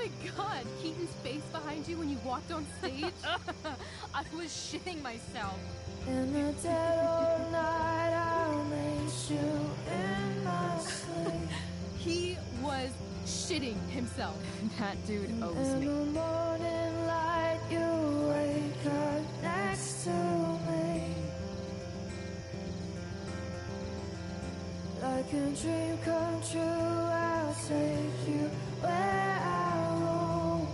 my god, Keaton's face behind you when you walked on stage? I was shitting myself. In the dead of night, I'll meet you in my sleep. He was shitting himself. That dude owes In me. the morning light, you wake up next to me. Like a dream come true, I'll take you where I roam.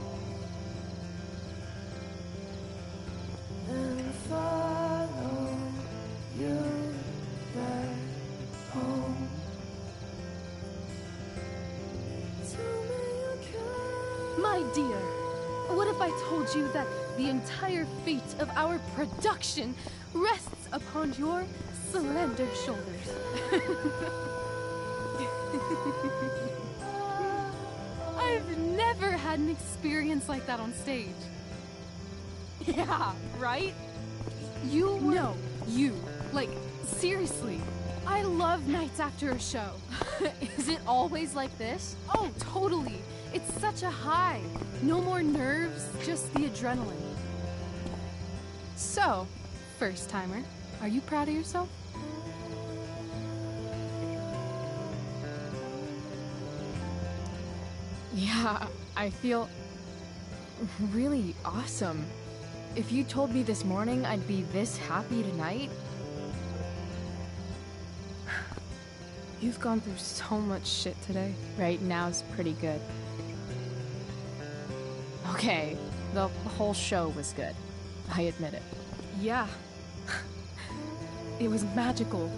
And follow you back home. Tell me you can. My dear, what if I told you that the entire fate of our production rests upon your slender shoulders? I've never had an experience like that on stage. Yeah, right? You were... No, you. Like, seriously. I love nights after a show. Is it always like this? Oh, totally. It's such a high. No more nerves, just the adrenaline. So, first timer, are you proud of yourself? Yeah, I feel really awesome. If you told me this morning I'd be this happy tonight... You've gone through so much shit today. Right now's pretty good. Okay, the whole show was good. I admit it. Yeah. It was magical.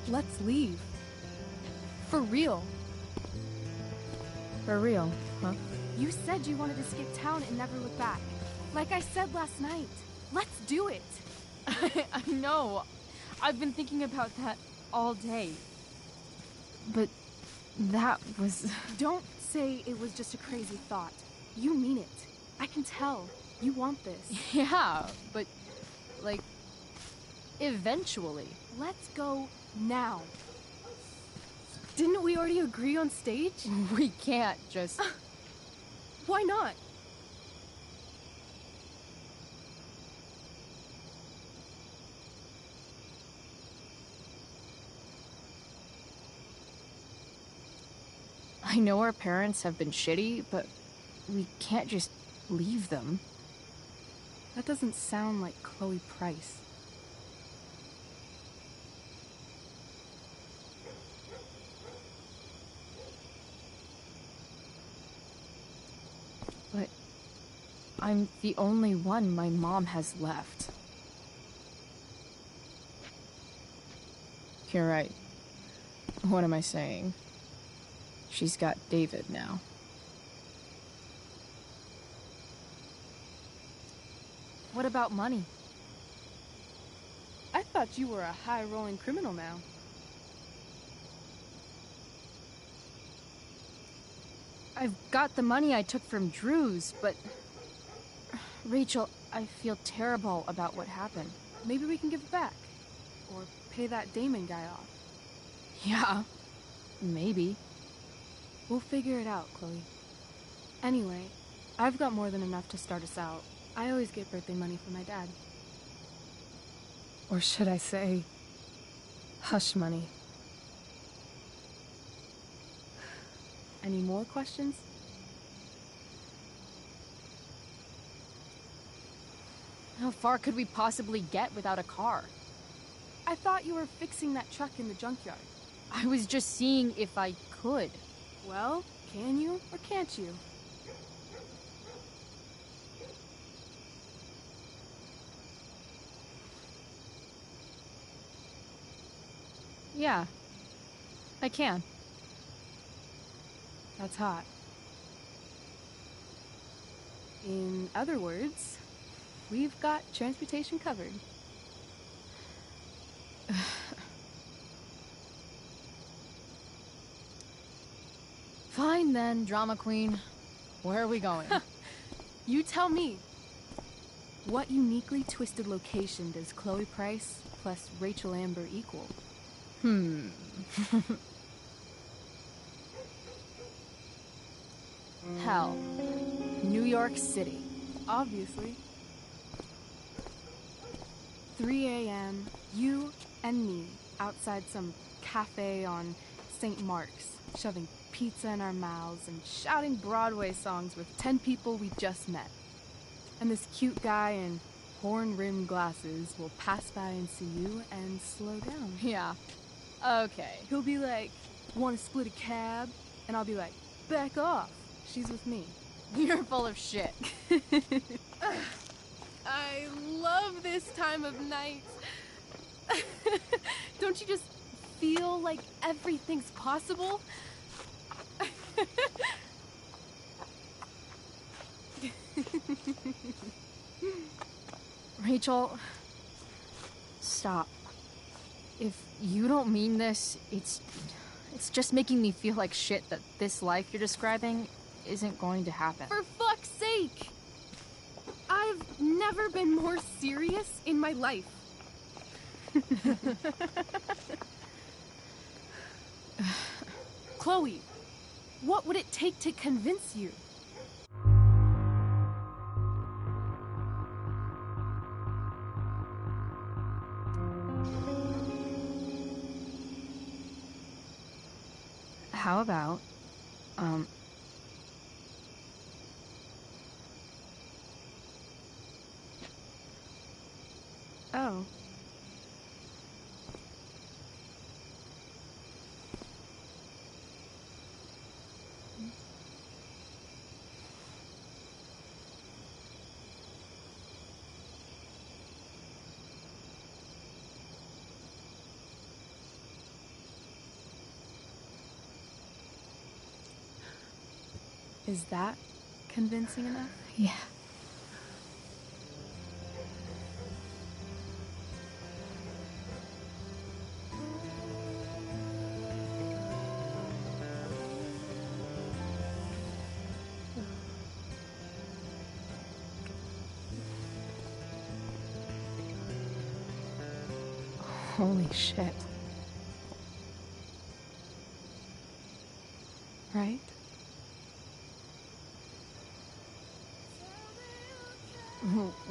Let's leave. For real. For real, huh? You said you wanted to skip town and never look back. Like I said last night. Let's do it. I know. I've been thinking about that all day. But that was... Don't say it was just a crazy thought. You mean it. I can tell. You want this. Yeah, but... like... eventually. Let's go now. Didn't we already agree on stage? We can't just... Why not? I know our parents have been shitty, but we can't just leave them. That doesn't sound like Chloe Price. But I'm the only one my mom has left. You're right. What am I saying? She's got David now. What about money? I thought you were a high-rolling criminal now. I've got the money I took from Drew's, but... Rachel, I feel terrible about what happened. Maybe we can give it back. Or pay that Damon guy off. Yeah, maybe. We'll figure it out, Chloe. Anyway, I've got more than enough to start us out. I always get birthday money from my dad. Or should I say, hush money. Any more questions? How far could we possibly get without a car? I thought you were fixing that truck in the junkyard. I was just seeing if I could. Well, can you or can't you? Yeah, I can. That's hot. In other words, we've got transportation covered. Fine then, drama queen. Where are we going? You tell me. What uniquely twisted location does Chloe Price plus Rachel Amber equal? Hell. New York City. Obviously. 3 a.m., you and me outside some cafe on St. Mark's, shoving pizza in our mouths and shouting Broadway songs with 10 people we just met. And this cute guy in horn-rimmed glasses will pass by and see you and slow down. Yeah. Okay. He'll be like, "Want to split a cab?" And I'll be like, "Back off. She's with me." You're full of shit. I love this time of night. Don't you just feel like everything's possible? Rachel, stop. If you don't mean this, it's just making me feel like shit that this life you're describing isn't going to happen. For fuck's sake! I've never been more serious in my life. Chloe, what would it take to convince you? How about, Oh. Is that convincing enough? yeah. Holy shit. Right?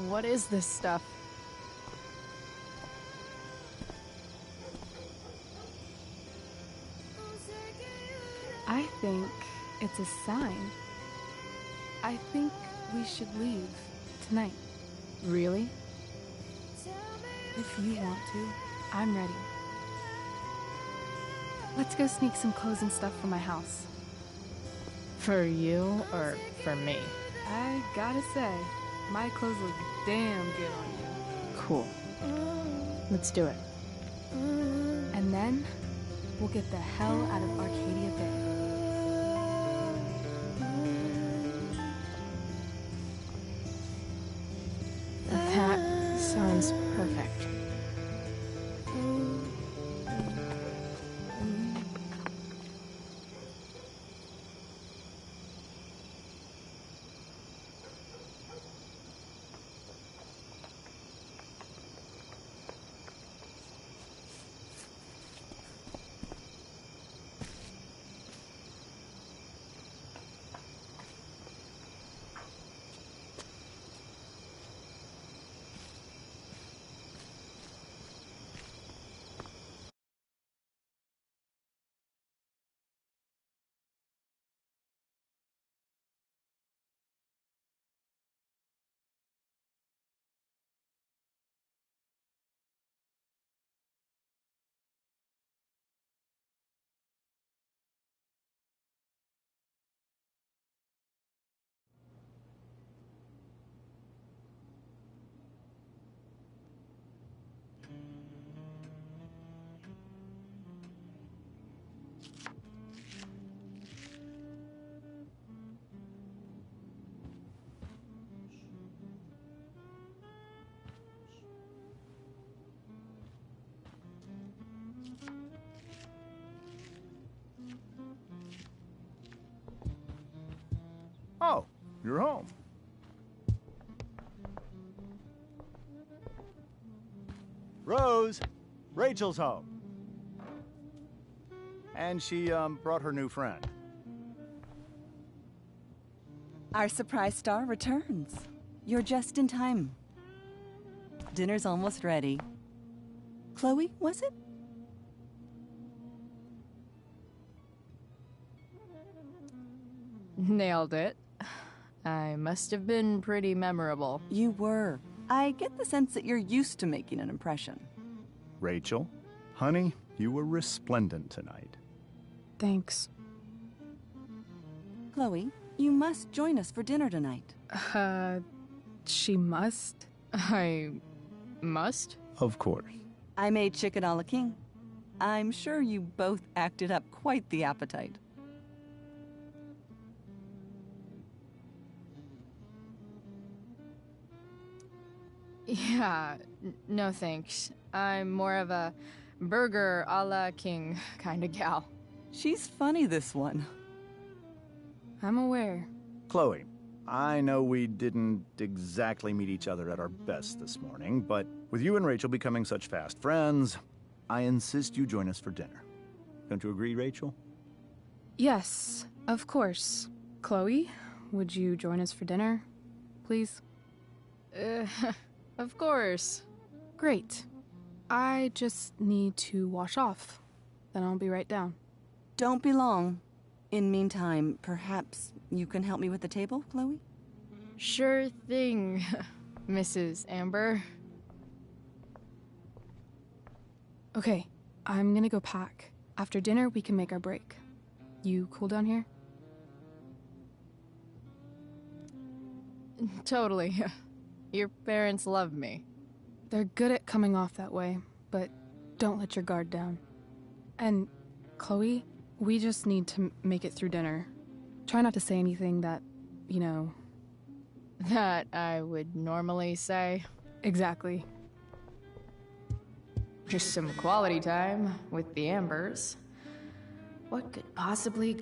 What is this stuff? I think it's a sign. I think we should leave tonight. Really? If you want to, I'm ready. Let's go sneak some clothes and stuff from my house. For you or for me? I gotta say, my clothes look damn good on you. Cool. Let's do it. And then, we'll get the hell out of Arcadia Bay. That sounds perfect. you're home. Rose, Rachel's home. And she, brought her new friend. Our surprise star returns. You're just in time. Dinner's almost ready. Chloe, was it? Nailed it. I must have been pretty memorable. You were. I get the sense that you're used to making an impression. Rachel, honey, you were resplendent tonight. Thanks. Chloe, you must join us for dinner tonight. She must? I must? Of course. I made chicken a la king. I'm sure you both acted up quite the appetite. Yeah, no thanks. I'm more of a burger a la king kind of gal. She's funny, this one. I'm aware. Chloe, I know we didn't exactly meet each other at our best this morning, but with you and Rachel becoming such fast friends, I insist you join us for dinner. Don't you agree, Rachel? Yes, of course. Chloe, would you join us for dinner, please? Of course. Great. I just need to wash off. Then I'll be right down. Don't be long. In meantime, perhaps you can help me with the table, Chloe? Sure thing, Mrs. Amber. Okay, I'm gonna go pack. After dinner, we can make our break. You cool down here? Totally. Your parents love me. They're good at coming off that way, but don't let your guard down. And, Chloe, we just need to make it through dinner. Try not to say anything that, That I would normally say. Exactly. Just some quality time with the Ambers. What could possibly...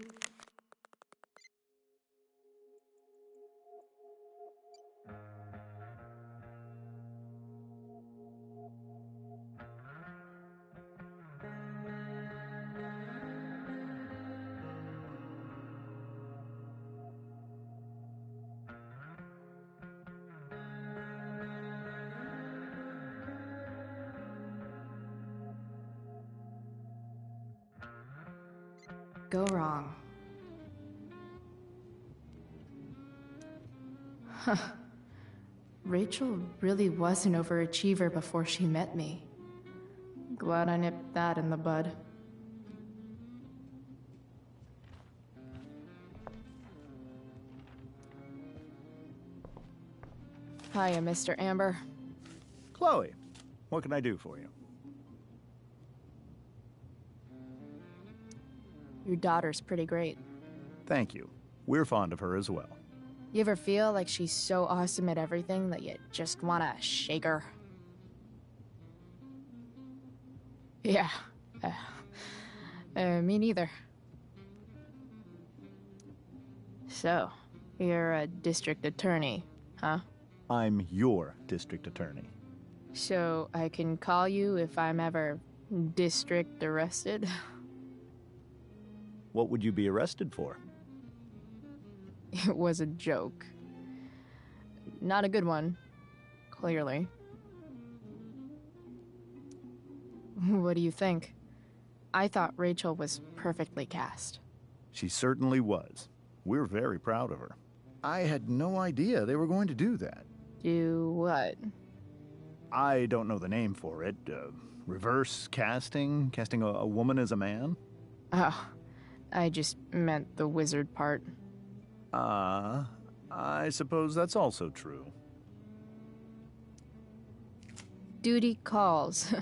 go wrong? Huh. Rachel really was an overachiever before she met me. Glad I nipped that in the bud. Hiya, Mr. Amber. Chloe, what can I do for you? Your daughter's pretty great. Thank you. We're fond of her as well. You ever feel like she's so awesome at everything that you just wanna shake her? Yeah. Me neither. So, you're a district attorney, huh? I'm your district attorney. So I can call you if I'm ever district arrested? What would you be arrested for? It was a joke. Not a good one, clearly. What do you think? I thought Rachel was perfectly cast. She certainly was. We're very proud of her. I had no idea they were going to do that. Do what? I don't know the name for it. Reverse casting? Casting a woman as a man? Oh, I just meant the wizard part. I suppose that's also true. Duty calls.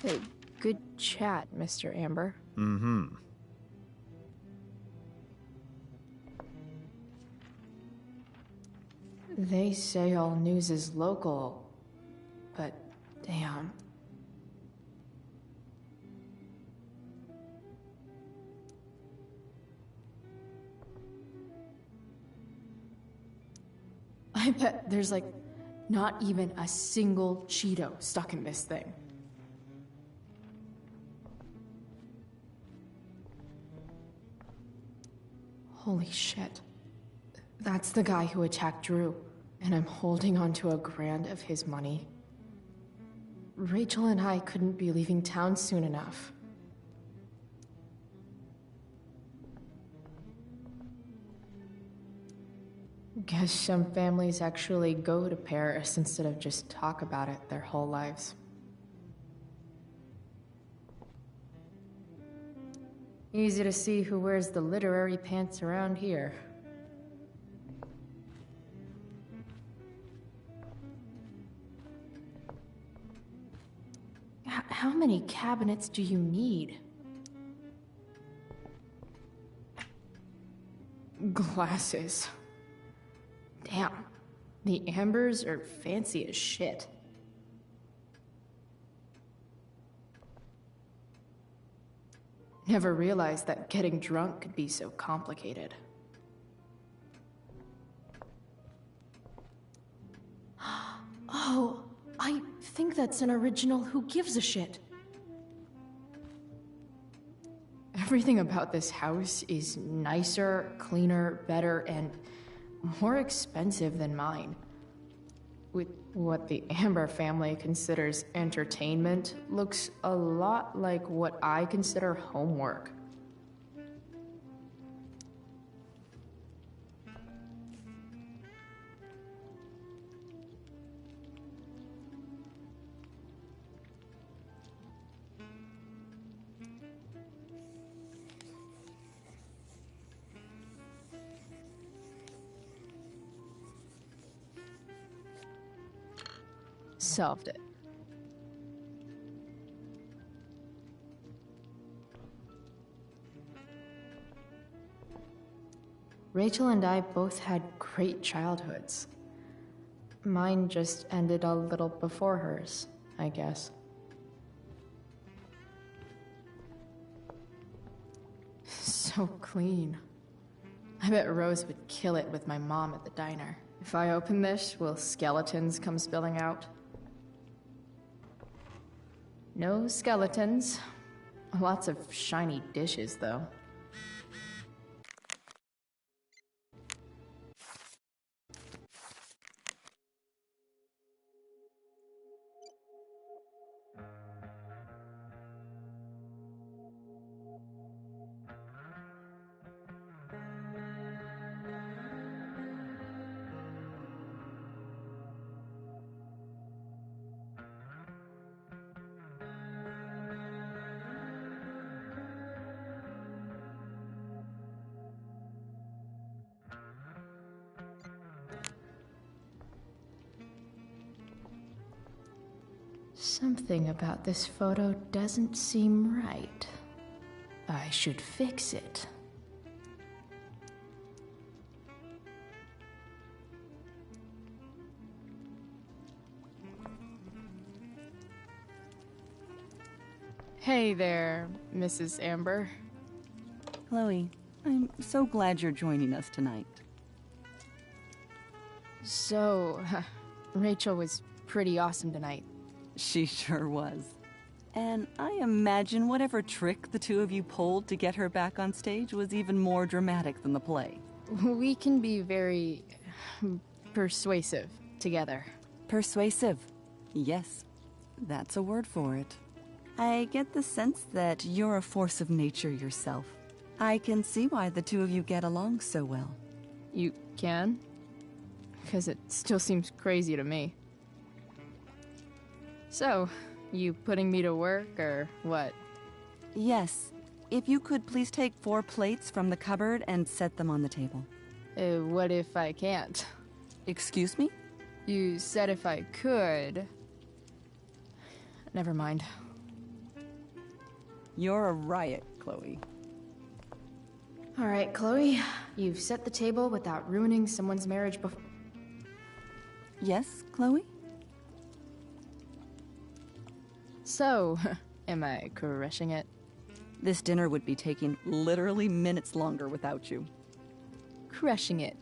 Hey, good chat, Mr. Amber. Mm-hmm. They say all news is local, but damn. I bet there's like not even a single Cheeto stuck in this thing. Holy shit. That's the guy who attacked Drew, and I'm holding onto a grand of his money. Rachel and I couldn't be leaving town soon enough. Guess some families actually go to Paris instead of just talk about it their whole lives. Easy to see who wears the literary pants around here. How many cabinets do you need? Glasses. Damn, the ambers are fancy as shit. Never realized that getting drunk could be so complicated. Oh, I think that's an original Who Gives a Shit. Everything about this house is nicer, cleaner, better, and more expensive than mine. With what the Amber family considers entertainment looks a lot like what I consider homework. Solved it. Rachel and I both had great childhoods. Mine just ended a little before hers, I guess. So clean. I bet Rose would kill it with my mom at the diner. If I open this, will skeletons come spilling out? No skeletons. Lots of shiny dishes, though. Something about this photo doesn't seem right. I should fix it. Hey there, Mrs. Amber. Chloe, I'm so glad you're joining us tonight. So, Rachel was pretty awesome tonight. She sure was. And I imagine whatever trick the two of you pulled to get her back on stage was even more dramatic than the play. We can be very persuasive together. Persuasive. Yes, that's a word for it. I get the sense that you're a force of nature yourself. I can see why the two of you get along so well. You can? Because it still seems crazy to me. So, you putting me to work, or what? Yes. If you could please take 4 plates from the cupboard and set them on the table. What if I can't? Excuse me? You said if I could. Never mind. You're a riot, Chloe. All right, Chloe. You've set the table without ruining someone's marriage before. Yes, Chloe? So, am I crushing it? This dinner would be taking literally minutes longer without you. Crushing it.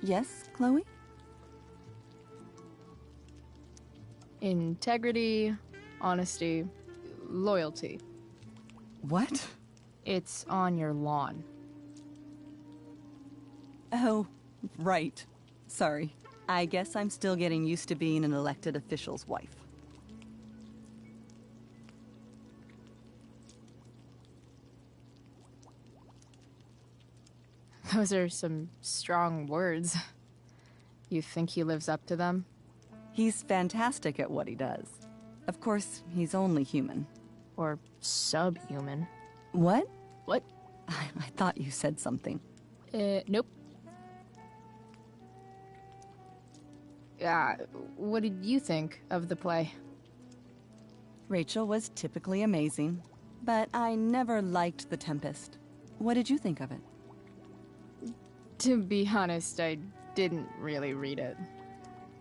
Yes, Chloe? Integrity, honesty, loyalty. What? It's on your lawn. Oh, right. Sorry. I guess I'm still getting used to being an elected official's wife. Those are some strong words. You think he lives up to them? He's fantastic at what he does. Of course, he's only human. Or subhuman? What? What? I thought you said something. Nope. What did you think of the play? Rachel was typically amazing, but I never liked The Tempest. What did you think of it? To be honest, I didn't really read it.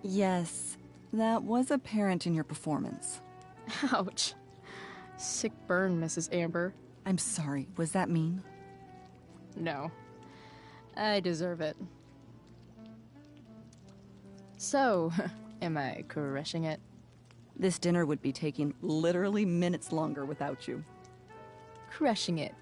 Yes, that was apparent in your performance. Ouch. Sick burn, Mrs. Amber. I'm sorry, was that mean? No. I deserve it. So, am I crushing it? This dinner would be taking literally minutes longer without you. Crushing it.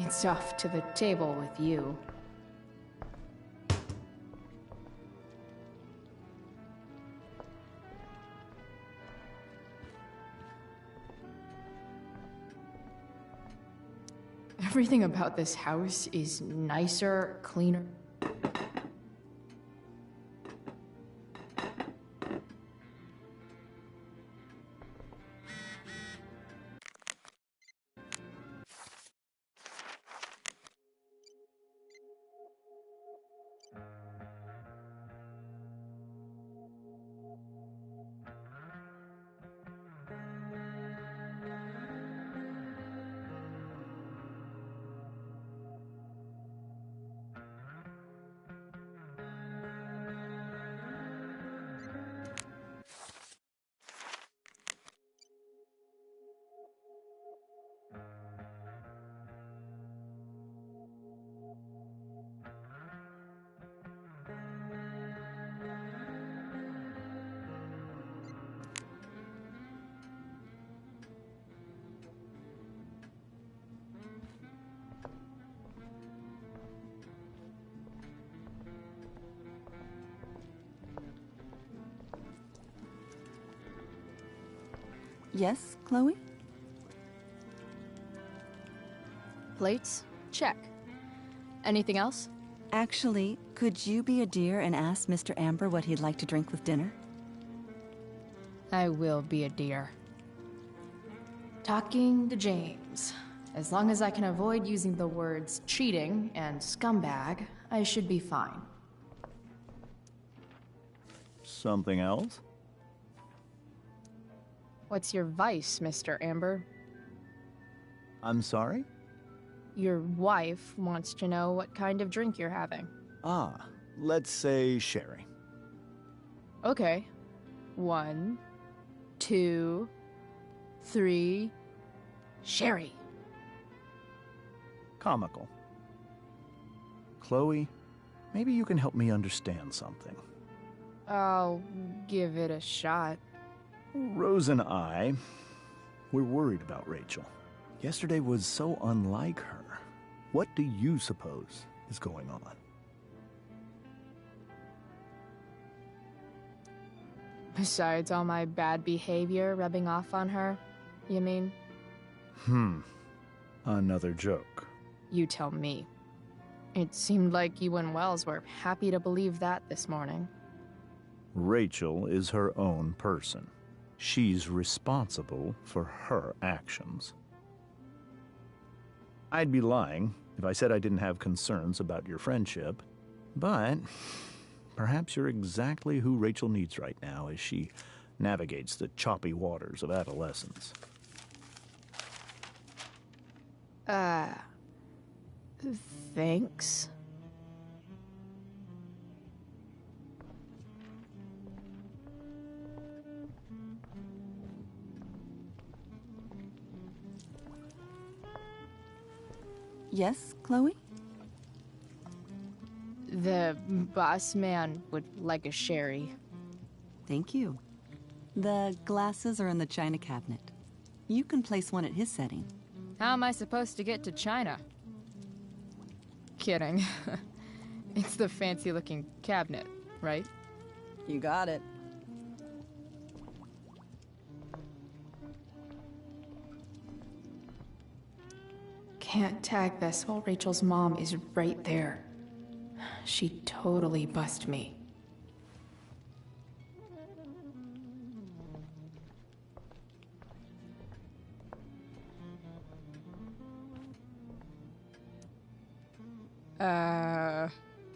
It's off to the table with you. Everything about this house is nicer, cleaner. Yes, Chloe? Plates? Check. Anything else? Actually, could you be a dear and ask Mr. Amber what he'd like to drink with dinner? I will be a dear. Talking to James. As long as I can avoid using the words cheating and scumbag, I should be fine. Something else? What's your vice, Mr. Amber? I'm sorry? Your wife wants to know what kind of drink you're having. Ah, let's say sherry. Okay. 1, 2, 3... Sherry. Comical. Chloe, maybe you can help me understand something. I'll give it a shot. Rose and I, we're worried about Rachel. Yesterday was so unlike her. What do you suppose is going on? Besides all my bad behavior rubbing off on her, you mean? Another joke. You tell me. It seemed like you and Wells were happy to believe that this morning. Rachel is her own person. She's responsible for her actions. I'd be lying if I said I didn't have concerns about your friendship, but perhaps you're exactly who Rachel needs right now as she navigates the choppy waters of adolescence. Thanks. Yes, Chloe? The boss man would like a sherry. Thank you. The glasses are in the china cabinet. You can place one at his setting. How am I supposed to get to China? Kidding. It's the fancy-looking cabinet, right? You got it. Can't tag this while Rachel's mom is right there. She'd totally bust me.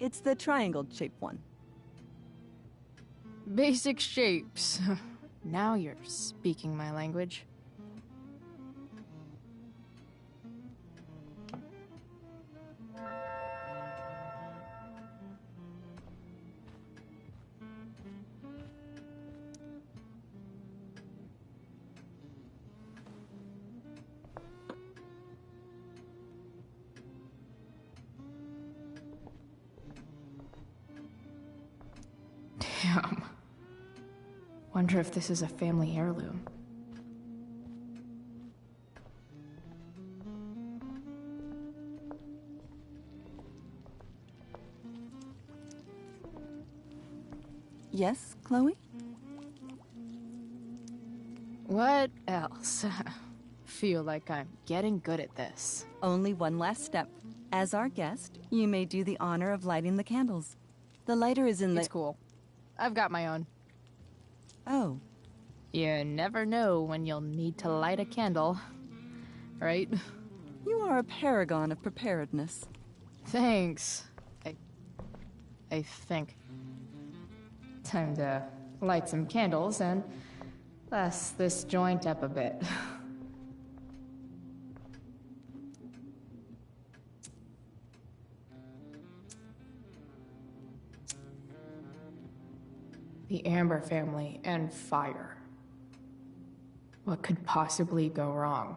It's the triangle-shaped one. Basic shapes. Now you're speaking my language. Damn. Wonder if this is a family heirloom. Yes, Chloe? What else? Feel like I'm getting good at this. Only one last step. As our guest, you may do the honor of lighting the candles. The lighter is in the... It's cool. I've got my own. Oh. You never know when you'll need to light a candle, right? You are a paragon of preparedness. Thanks. I think. Time to light some candles and bless this joint up a bit. The Amber family and fire. What could possibly go wrong?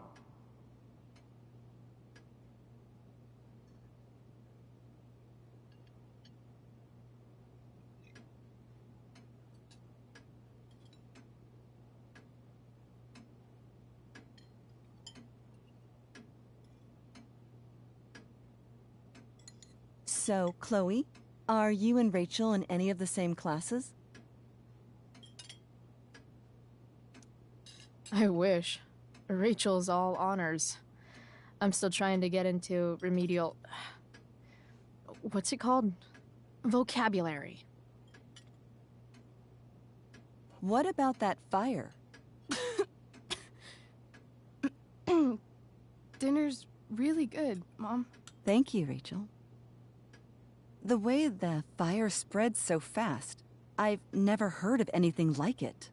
So, Chloe, are you and Rachel in any of the same classes? I wish. Rachel's all honors. I'm still trying to get into remedial... What's it called? Vocabulary. What about that fire? Dinner's really good, Mom. Thank you, Rachel. The way the fire spreads so fast, I've never heard of anything like it.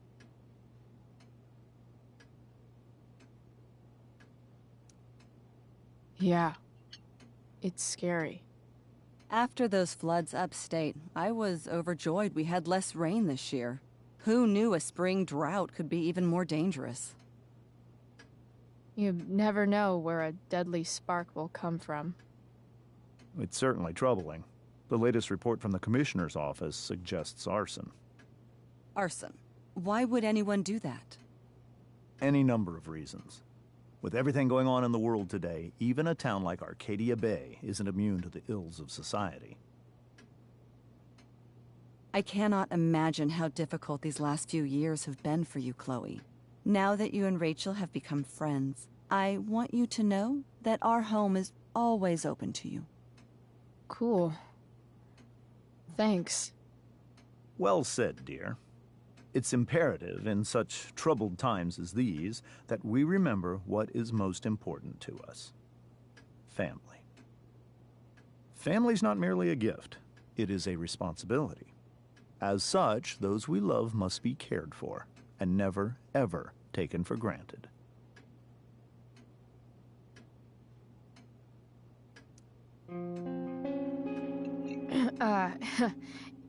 Yeah. It's scary. After those floods upstate, I was overjoyed we had less rain this year. Who knew a spring drought could be even more dangerous? You never know where a deadly spark will come from. It's certainly troubling. The latest report from the Commissioner's office suggests arson. Arson. Why would anyone do that? Any number of reasons. With everything going on in the world today, even a town like Arcadia Bay isn't immune to the ills of society. I cannot imagine how difficult these last few years have been for you, Chloe. Now that you and Rachel have become friends, I want you to know that our home is always open to you. Cool. Thanks. Well said, dear. It's imperative in such troubled times as these that we remember what is most important to us. family. Family's not merely a gift, it is a responsibility. As such, those we love must be cared for and never, ever taken for granted.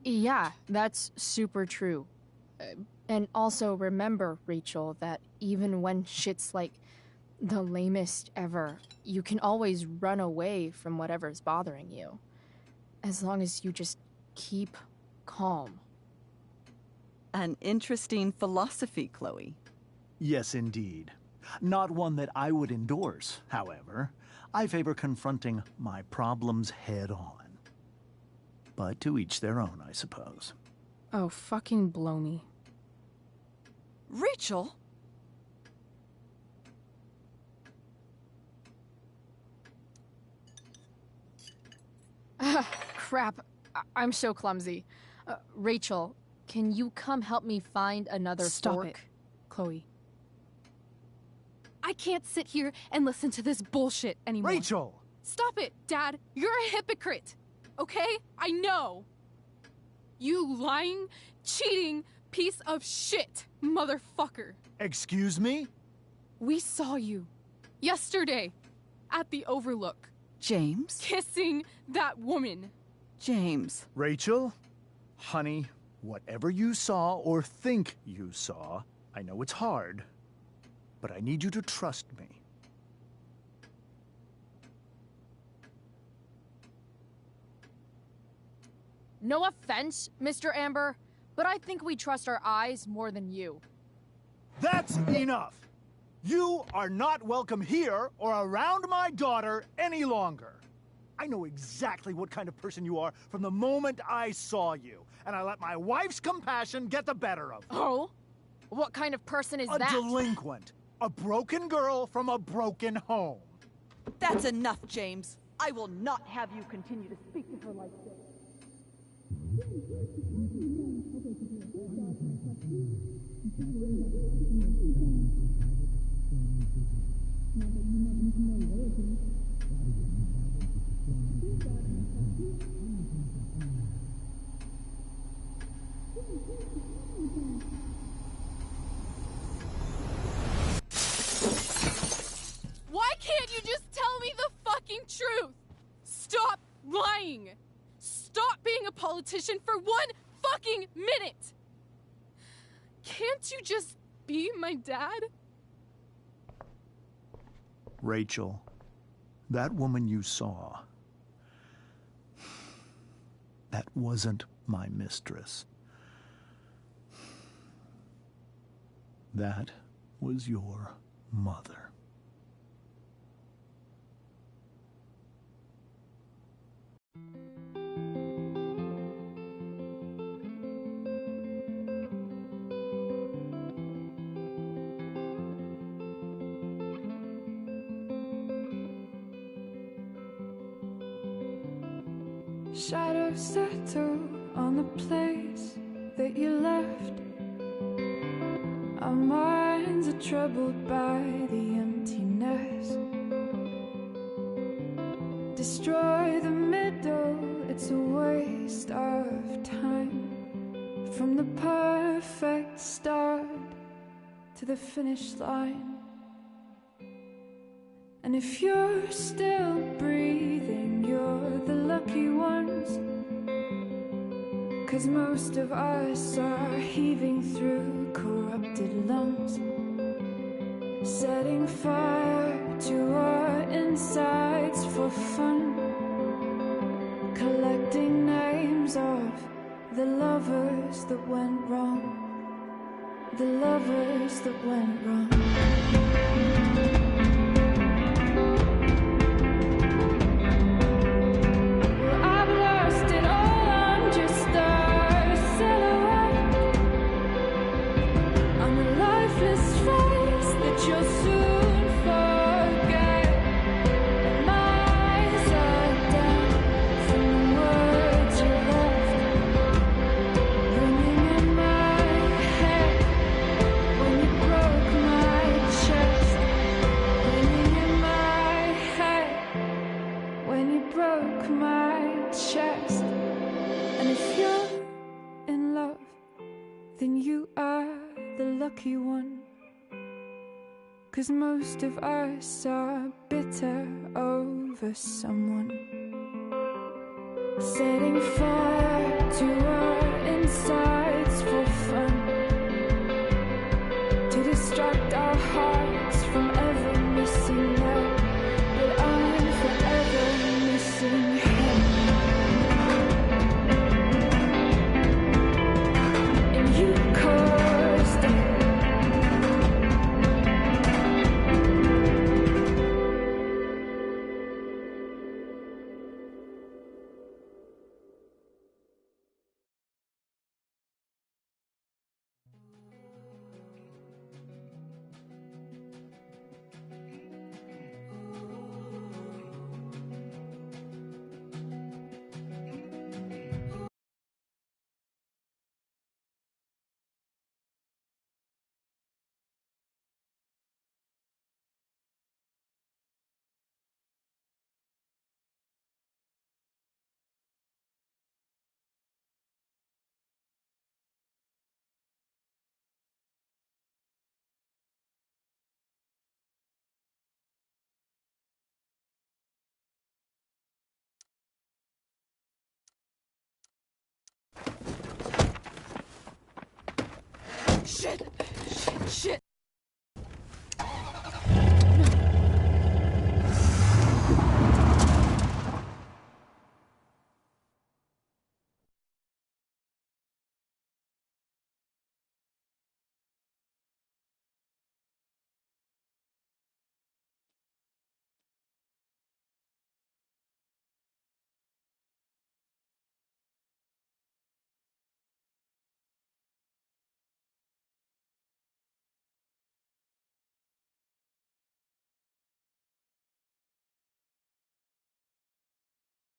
Yeah, that's super true. And also remember, Rachel, that even when shit's like the lamest ever, you can always run away from whatever's bothering you. As long as you just keep calm. An interesting philosophy, Chloe. Yes, indeed. Not one that I would endorse, however. I favor confronting my problems head on. But to each their own, I suppose. Oh, fucking blow me. Rachel? Crap. I'm so clumsy. Rachel, can you come help me find another Stop fork? it, Chloe. I can't sit here and listen to this bullshit anymore. Rachel! Stop it, Dad. You're a hypocrite. Okay? I know. You lying, cheating piece of shit, motherfucker. Excuse me? We saw you yesterday at the Overlook James? kissing that woman. James. Rachel? Honey, whatever you saw or think you saw, I know it's hard, but I need you to trust me. No offense, Mr. Amber, but I think we trust our eyes more than you. That's enough! You are not welcome here or around my daughter any longer. I know exactly what kind of person you are from the moment I saw you, and I let my wife's compassion get the better of me. Oh? What kind of person is A that? delinquent. A broken girl from a broken home. That's enough, James. I will not have you continue to speak to her like this. Why can't you just tell me the fucking truth? Stop lying. Stop being a politician for one fucking minute. Can't you just be my dad? Rachel, that woman you saw, that wasn't my mistress. That was your mother. Shadows settle on the place that you left. Our minds are troubled by the emptiness. Destroy the middle, it's a waste of time. From the perfect start to the finish line. And if you're still breathing, you're the lucky ones. 'Cause most of us are heaving through corrupted lungs, setting fire to our insides for fun, collecting names of the lovers that went wrong, the lovers that went wrong. broke my chest. And if you're in love, then you are the lucky one. 'Cause most of us are bitter over someone. Setting fire to our insides for fun, to distract our hearts from ever missing love. But I'm forever missing him. And you caused it. Shit! Shit!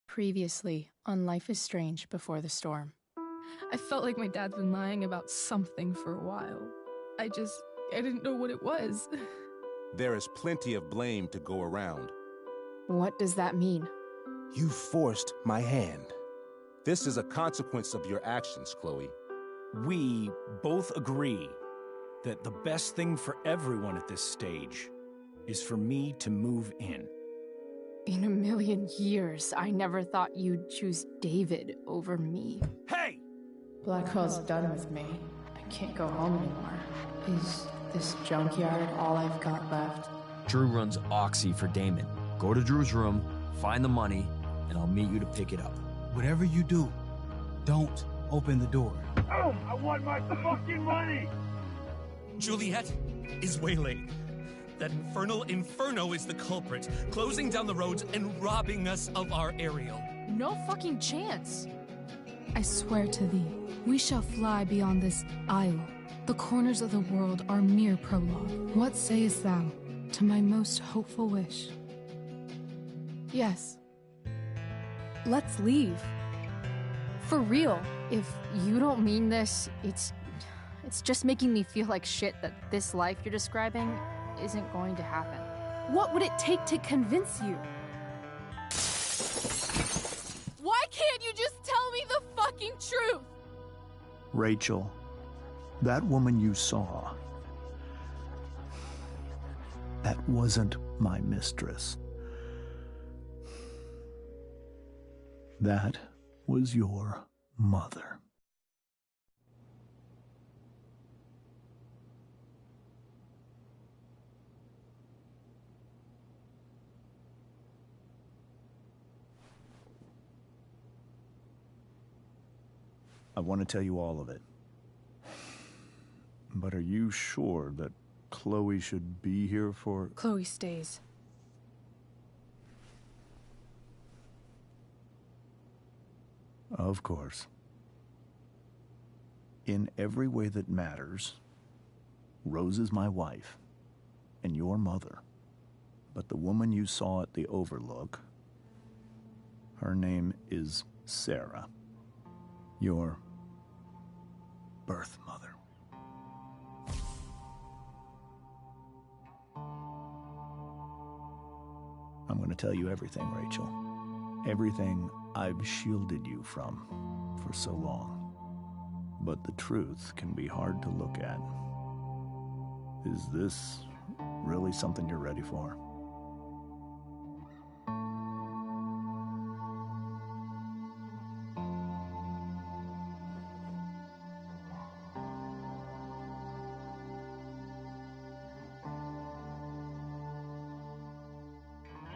Previously on Life is Strange Before the Storm. I felt like my dad's been lying about something for a while. I didn't know what it was. There is plenty of blame to go around. What does that mean? You forced my hand. This is a consequence of your actions, Chloe. We both agree that the best thing for everyone at this stage is for me to move in. In a million years, I never thought you'd choose David over me. Hey! Blackwell's done with me. I can't go home anymore. Is this junkyard all I've got left? Drew runs Oxy for Damon. Go to Drew's room, find the money, and I'll meet you to pick it up. Whatever you do, don't open the door. Oh, I want my fucking money! Juliet is waylaid. That infernal inferno is the culprit, closing down the roads and robbing us of our Ariel. No fucking chance. I swear to thee, we shall fly beyond this isle. The corners of the world are mere prologue. What sayest thou to my most hopeful wish? Yes. Let's leave. For real. If you don't mean this, it's just making me feel like shit that this life you're describing isn't going to happen. What would it take to convince you? Why can't you just tell me the fucking truth? Rachel, that woman you saw, that wasn't my mistress. That was your mother. I want to tell you all of it. But are you sure that Chloe should be here for... Chloe stays. Of course. In every way that matters, Rose is my wife and your mother. But the woman you saw at the Overlook, her name is Sarah, your birth mother. I'm going to tell you everything, Rachel. Everything I've shielded you from for so long. But the truth can be hard to look at. Is this really something you're ready for?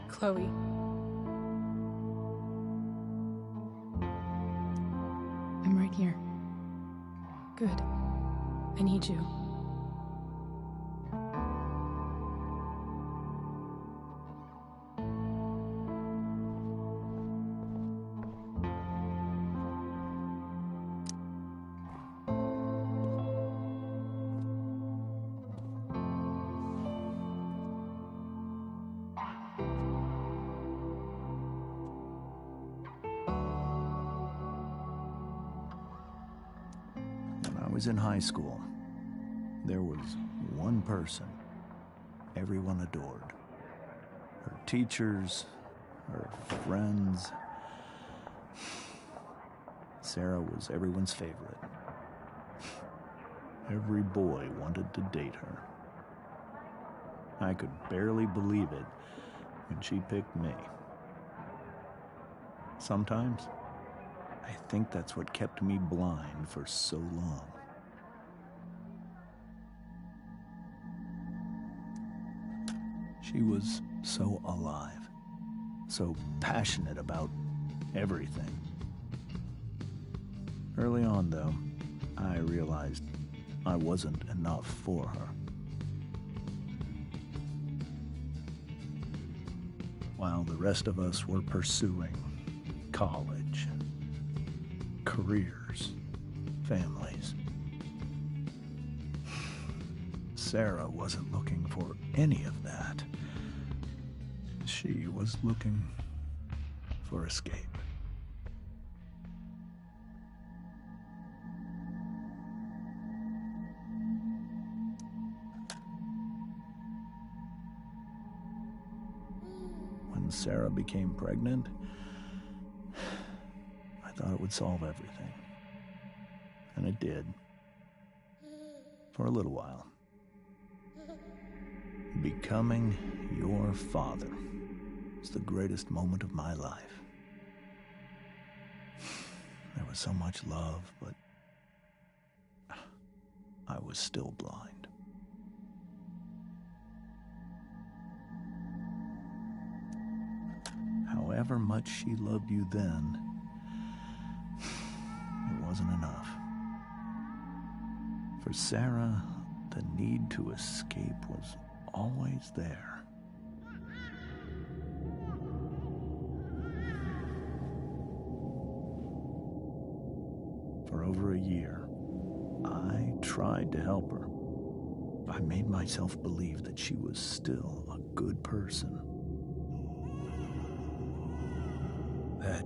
Chloe. I'm right here. Good. I need you. When I was in high school, there was one person everyone adored. Her teachers, her friends. Sarah was everyone's favorite. Every boy wanted to date her. I could barely believe it when she picked me. Sometimes, I think that's what kept me blind for so long. She was so alive, so passionate about everything. Early on, though, I realized I wasn't enough for her. While the rest of us were pursuing college, careers, families, Sarah wasn't looking for any of that. She was looking for escape. When Sarah became pregnant, I thought it would solve everything. And it did. For a little while. Becoming your father was the greatest moment of my life. There was so much love, but I was still blind. However much she loved you then, it wasn't enough. For Sarah, the need to escape was always there. For over a year, I tried to help her. I made myself believe that she was still a good person. That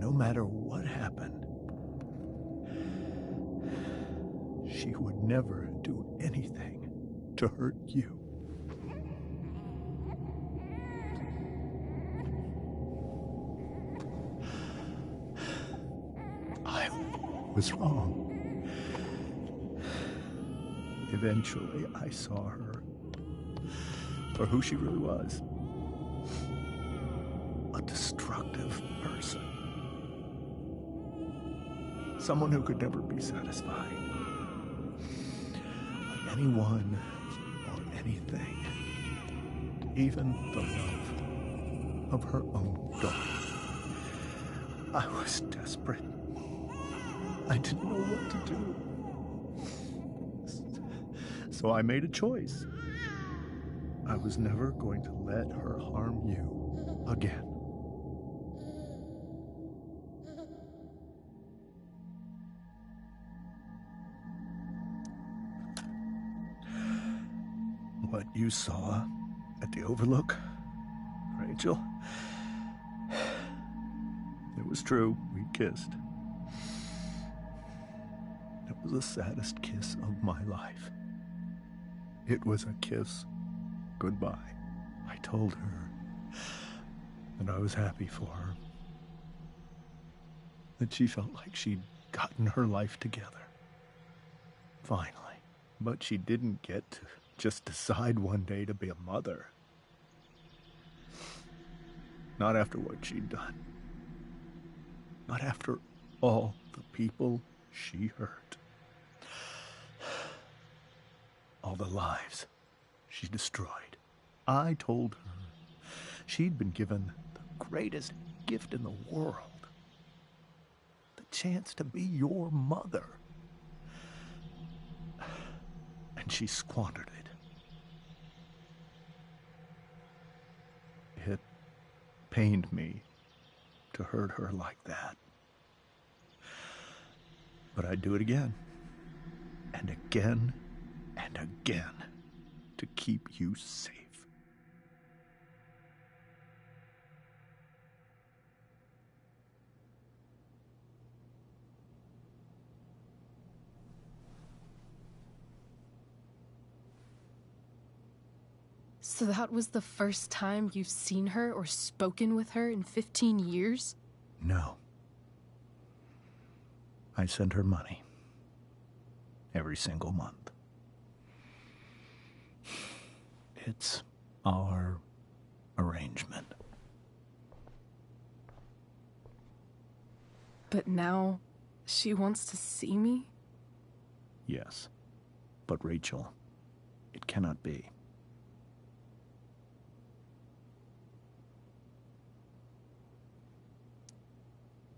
no matter what happened, she would never do anything to hurt you. I was wrong. Eventually, I saw her for who she really was. A destructive person. Someone who could never be satisfied by anyone or anything. Even the love of her own daughter. I was desperate. I didn't know what to do. So I made a choice. I was never going to let her harm you again. What you saw at the Overlook, Rachel, it was true. We kissed. It was the saddest kiss of my life. It was a kiss goodbye. I told her And I was happy for her. That she felt like she'd gotten her life together. Finally. But she didn't get to just decide one day to be a mother. Not after what she'd done. Not after all the people she hurt. All the lives she destroyed. I told her she'd been given the greatest gift in the world. The chance to be your mother. And she squandered it. It pained me to hurt her like that. But I'd do it again. And again. And again. To keep you safe. So that was the first time you've seen her or spoken with her in 15 years? No. I send her money. Every single month. It's our arrangement. But now she wants to see me? Yes. But Rachel, it cannot be.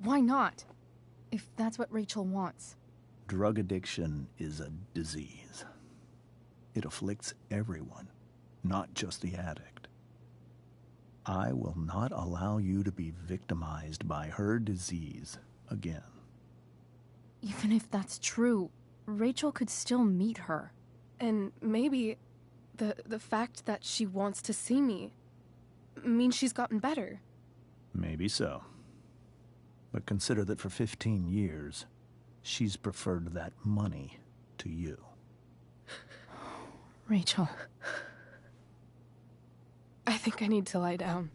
Why not? If that's what Rachel wants. Drug addiction is a disease. It afflicts everyone, not just the addict. I will not allow you to be victimized by her disease again. Even if that's true, Rachel could still meet her. And maybe the fact that she wants to see me means she's gotten better. Maybe so. But consider that for 15 years, she's preferred that money to you. Rachel. I think I need to lie down.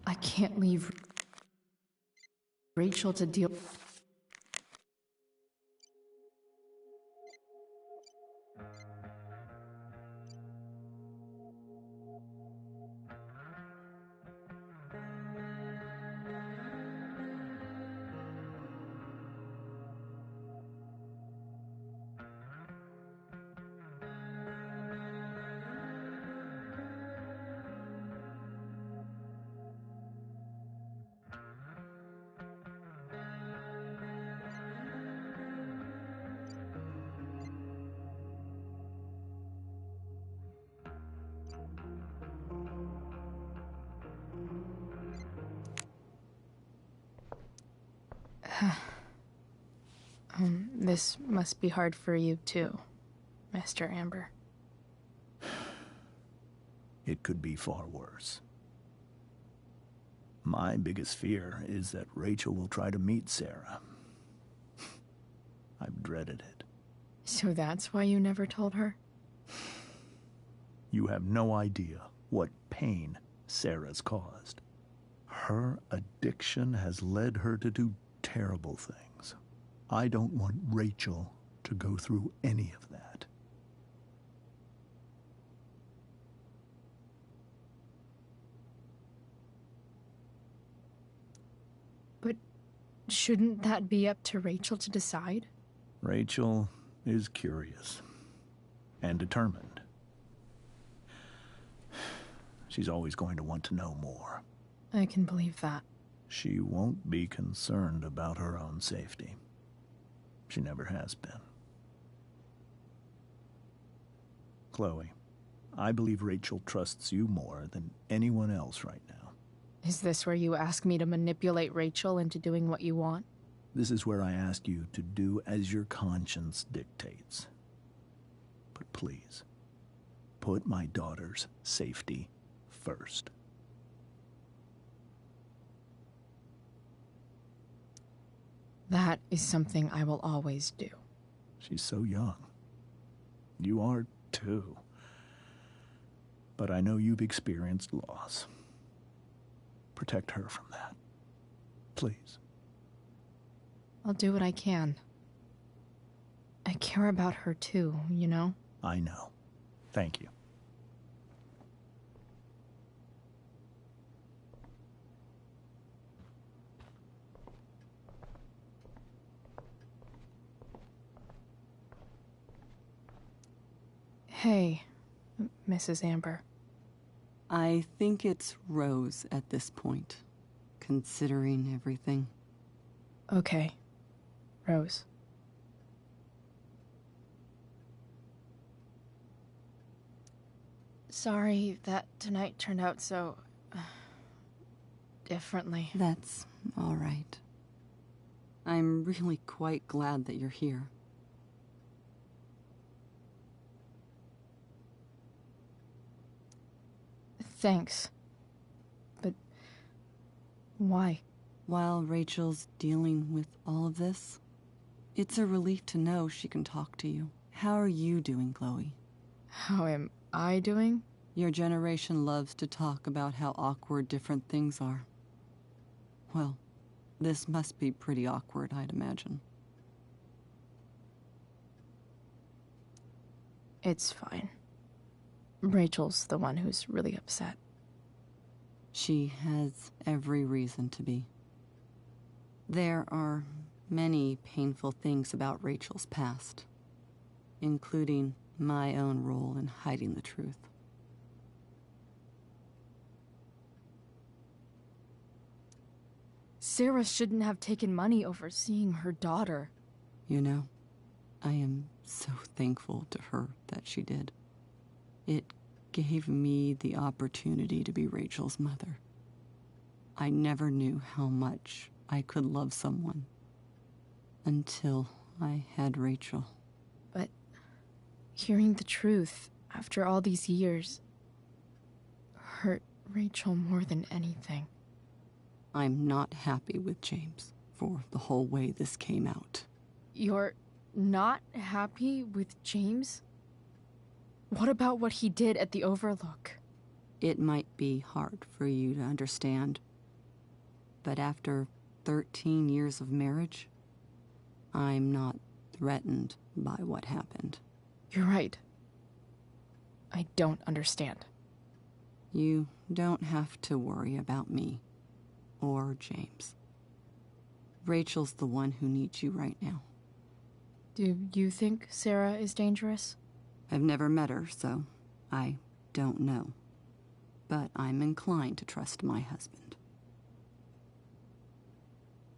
I can't leave Rachel to deal. This must be hard for you too, Mr. Amber. It could be far worse. My biggest fear is that Rachel will try to meet Sarah. I've dreaded it. So that's why you never told her? You have no idea what pain Sarah's caused. Her addiction has led her to do terrible things. I don't want Rachel to go through any of that. But shouldn't that be up to Rachel to decide? Rachel is curious and determined. She's always going to want to know more. I can believe that. She won't be concerned about her own safety. She never has been. Chloe, I believe Rachel trusts you more than anyone else right now. Is this where you ask me to manipulate Rachel into doing what you want? This is where I ask you to do as your conscience dictates. But please, put my daughter's safety first. That is something I will always do. She's so young. You are too. But I know you've experienced loss. Protect her from that. Please. I'll do what I can. I care about her too, you know? I know. Thank you. Hey, Mrs. Amber. I think it's Rose at this point, considering everything. Okay, Rose. Sorry that tonight turned out so differently. That's all right. I'm really quite glad that you're here. Thanks. But why? While Rachel's dealing with all of this, it's a relief to know she can talk to you. How are you doing, Chloe? How am I doing? Your generation loves to talk about how awkward different things are. Well, this must be pretty awkward, I'd imagine. It's fine. Rachel's the one who's really upset. She has every reason to be. There are many painful things about Rachel's past, including my own role in hiding the truth. Sarah shouldn't have taken money over seeing her daughter. You know, I am so thankful to her that she did. It gave me the opportunity to be Rachel's mother. I never knew how much I could love someone until I had Rachel. But hearing the truth after all these years hurt Rachel more than anything. I'm not happy with James for the whole way this came out. You're not happy with James? What about what he did at the Overlook? It might be hard for you to understand, but after 13 years of marriage, I'm not threatened by what happened. You're right. I don't understand. You don't have to worry about me or James. Rachel's the one who needs you right now. Do you think Sarah is dangerous? I've never met her, so I don't know. But I'm inclined to trust my husband.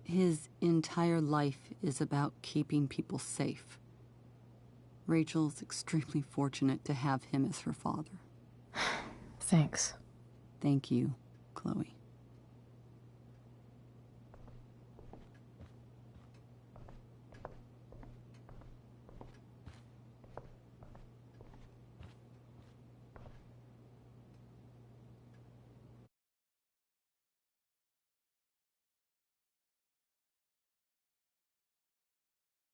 His entire life is about keeping people safe. Rachel's extremely fortunate to have him as her father. Thanks. Thank you, Chloe.